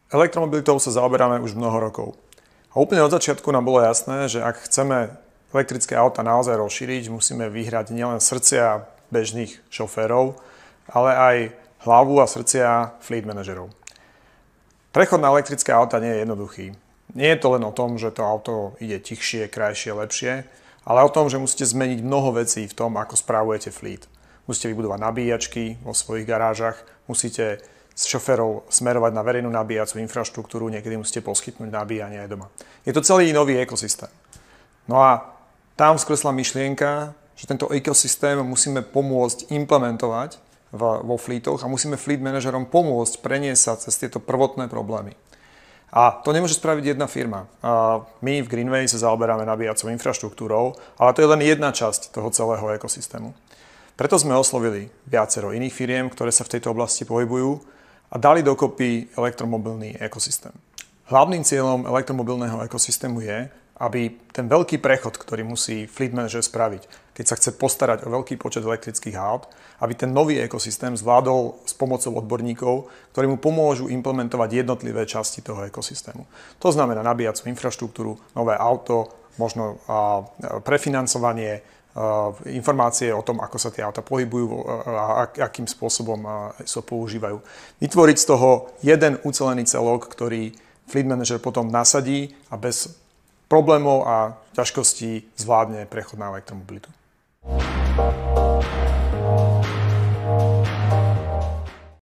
Elektromobilitou sa zaoberáme už mnoho rokov. A úplne od začiatku nám bolo jasné, že ak chceme elektrické auta naozaj rozšíriť, musíme vyhrať nielen srdcia bežných šoférov, ale aj hlavu a srdcia fleet manažerov. Prechod na elektrické auta nie je jednoduchý. Nie je to len o tom, že to auto ide tichšie, krajšie, lepšie, ale o tom, že musíte zmeniť mnoho vecí v tom, ako správujete fleet. Musíte vybudovať nabíjačky vo svojich garážach, musíte šoférov smerovať na verejnú nabíjacú infraštruktúru, niekedy musíte poskytnúť nabíjanie aj doma. Je to celý nový ekosystém. No a tam skresla myšlienka, že tento ekosystém musíme pomôcť implementovať vo fleetoch a musíme fleet manažerom pomôcť preniesť sa cez tieto prvotné problémy. A to nemôže spraviť jedna firma. My v Greenway sa zaoberáme nabíjacou infraštruktúrou, ale to je len jedna časť toho celého ekosystému. Preto sme oslovili viacero iných firiem, ktoré sa v tejto oblasti pohybujú, a dali dokopy elektromobilný ekosystém. Hlavným cieľom elektromobilného ekosystému je, aby ten veľký prechod, ktorý musí fleet manager spraviť, keď sa chce postarať o veľký počet elektrických aut, aby ten nový ekosystém zvládol s pomocou odborníkov, ktorí mu pomôžu implementovať jednotlivé časti toho ekosystému. To znamená nabíjacú infraštruktúru, nové auto, možno prefinancovanie, informácie o tom, ako sa tie auta pohybujú a akým spôsobom sa používajú. Vytvoriť z toho jeden ucelený celok, ktorý fleet manager potom nasadí a bez problémov a ťažkostí zvládne prechod na elektromobilitu.